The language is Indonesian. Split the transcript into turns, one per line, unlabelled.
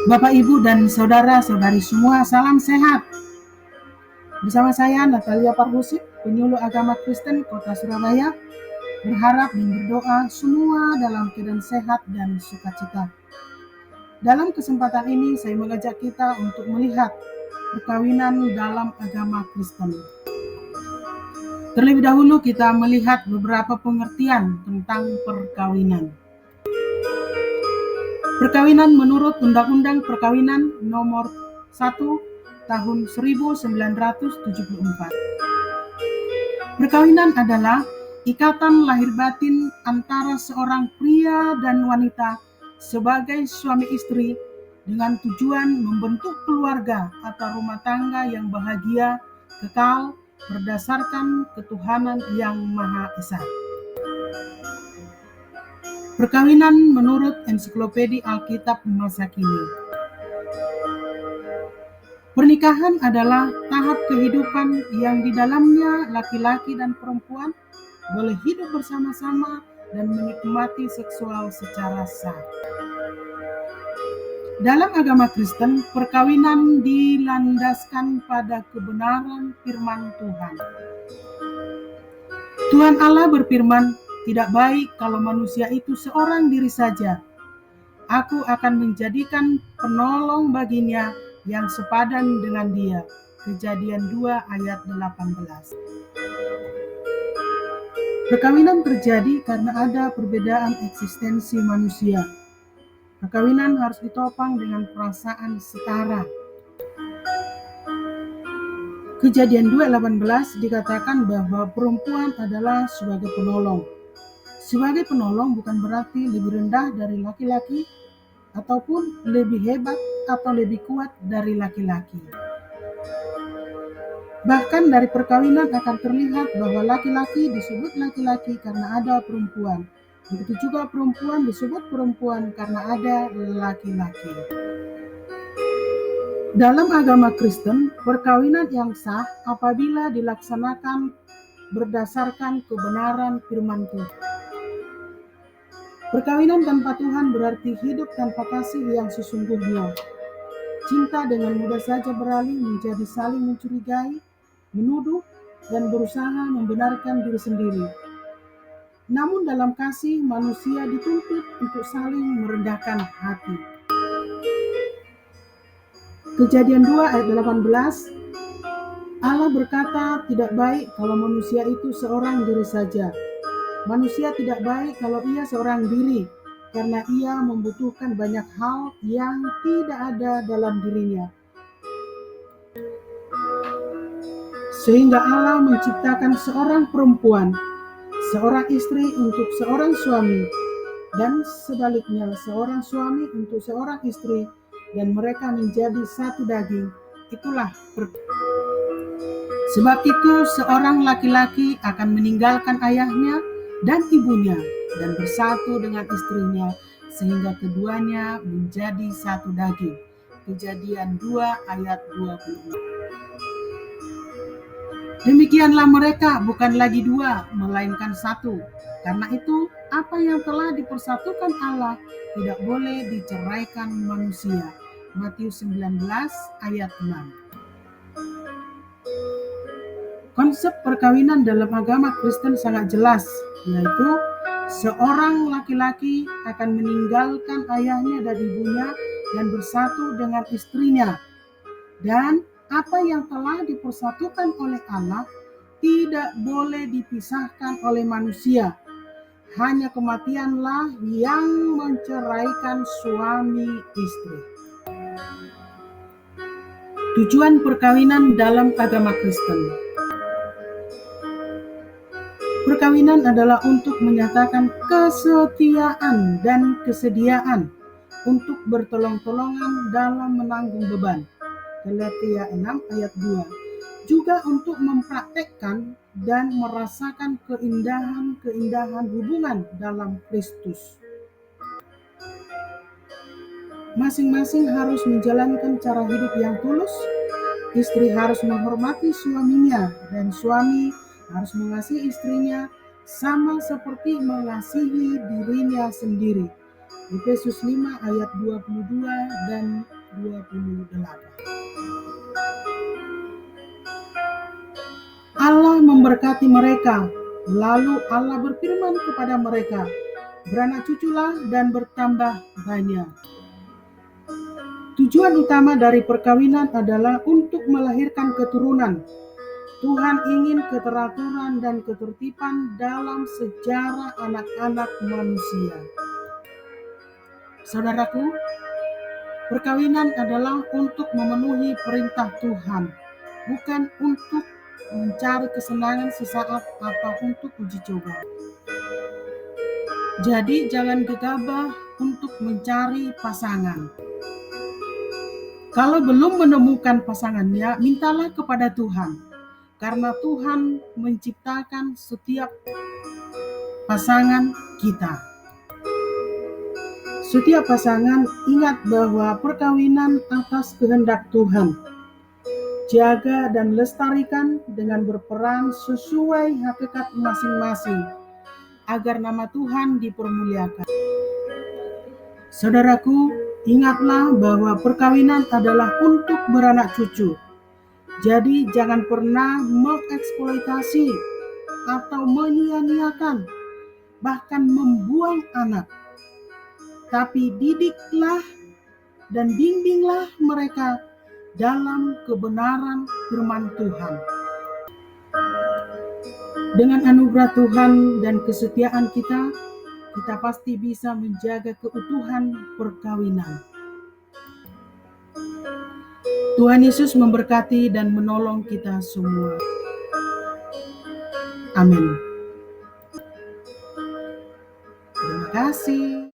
Bapak, Ibu, dan saudara-saudari semua, salam sehat. Bersama saya Natalia Parhusip, penyuluh agama Kristen Kota Surabaya, berharap dan berdoa semua dalam keadaan sehat dan sukacita. Dalam kesempatan ini saya mengajak kita untuk melihat perkawinan dalam agama Kristen. Terlebih dahulu kita melihat beberapa pengertian tentang perkawinan. Perkawinan menurut Undang-Undang Perkawinan Nomor 1 Tahun 1974. Perkawinan adalah ikatan lahir batin antara seorang pria dan wanita sebagai suami istri dengan tujuan membentuk keluarga atau rumah tangga yang bahagia, kekal, berdasarkan ketuhanan yang Maha Esa. Perkawinan menurut Ensiklopedia Alkitab masa kini. Pernikahan adalah tahap kehidupan yang di dalamnya laki-laki dan perempuan boleh hidup bersama-sama dan menikmati seksual secara sah. Dalam agama Kristen, perkawinan dilandaskan pada kebenaran firman Tuhan. Tuhan Allah berfirman, "Tidak baik kalau manusia itu seorang diri saja. Aku akan menjadikan penolong baginya yang sepadan dengan dia." Kejadian 2 ayat 18. Perkawinan terjadi karena ada perbedaan eksistensi manusia. Perkawinan harus ditopang dengan perasaan setara. Kejadian 2:18 dikatakan bahwa perempuan adalah sebagai penolong. Sebagai penolong bukan berarti lebih rendah dari laki-laki ataupun lebih hebat atau lebih kuat dari laki-laki. Bahkan dari perkawinan akan terlihat bahwa laki-laki disebut laki-laki karena ada perempuan. Begitu juga perempuan disebut perempuan karena ada laki-laki. Dalam agama Kristen, perkawinan yang sah apabila dilaksanakan berdasarkan kebenaran firman Tuhan. Perkawinan tanpa Tuhan berarti hidup tanpa kasih yang sesungguhnya. Cinta dengan mudah saja beralih menjadi saling mencurigai, menuduh, dan berusaha membenarkan diri sendiri. Namun dalam kasih, manusia dituntut untuk saling merendahkan hati. Kejadian 2 ayat 18, Allah berkata, "Tidak baik kalau manusia itu seorang diri saja. Manusia tidak baik kalau ia seorang diri, karena ia membutuhkan banyak hal yang tidak ada dalam dirinya." Sehingga Allah menciptakan seorang perempuan, seorang istri untuk seorang suami, dan sebaliknya seorang suami untuk seorang istri, dan mereka menjadi satu daging. Itulah sebab itu seorang laki-laki akan meninggalkan ayahnya dan ibunya dan bersatu dengan istrinya sehingga keduanya menjadi satu daging. Kejadian 2 ayat 26. Demikianlah mereka bukan lagi dua, melainkan satu. Karena itu, apa yang telah dipersatukan Allah tidak boleh diceraikan manusia. Matius 19 ayat 6. Konsep perkawinan dalam agama Kristen sangat jelas, yaitu seorang laki-laki akan meninggalkan ayahnya dan ibunya dan bersatu dengan istrinya. Dan apa yang telah dipersatukan oleh Allah tidak boleh dipisahkan oleh manusia. Hanya kematianlah yang menceraikan suami istri. Tujuan perkawinan dalam agama Kristen. Perkawinan adalah untuk menyatakan kesetiaan dan kesediaan untuk bertolong-tolongan dalam menanggung beban. Galatia 6 ayat 2. Juga untuk mempraktekkan dan merasakan keindahan-keindahan hubungan dalam Kristus. Masing-masing harus menjalankan cara hidup yang tulus. Istri harus menghormati suaminya dan suami harus mengasihi istrinya sama seperti mengasihi dirinya sendiri. Efesus 5 ayat 22 dan 28. Allah memberkati mereka, lalu Allah berfirman kepada mereka, beranak cuculah dan bertambah banyak. Tujuan utama dari perkawinan adalah untuk melahirkan keturunan. Tuhan ingin keteraturan dan ketertiban dalam sejarah anak-anak manusia. Saudaraku, perkawinan adalah untuk memenuhi perintah Tuhan, bukan untuk mencari kesenangan sesaat atau untuk uji coba. Jadi jangan gegabah untuk mencari pasangan. Kalau belum menemukan pasangannya, mintalah kepada Tuhan, karena Tuhan menciptakan setiap pasangan kita. Setiap pasangan ingat bahwa perkawinan atas kehendak Tuhan. Jaga dan lestarikan dengan berperan sesuai hakikat masing-masing, agar nama Tuhan dipermuliakan. Saudaraku, ingatlah bahwa perkawinan adalah untuk beranak cucu. Jadi jangan pernah mengeksploitasi atau menyia-nyiakan, bahkan membuang anak. Tapi didiklah dan bimbinglah mereka dalam kebenaran firman Tuhan. Dengan anugerah Tuhan dan kesetiaan kita pasti bisa menjaga keutuhan perkawinan. Tuhan Yesus memberkati dan menolong kita semua. Amin. Terima kasih.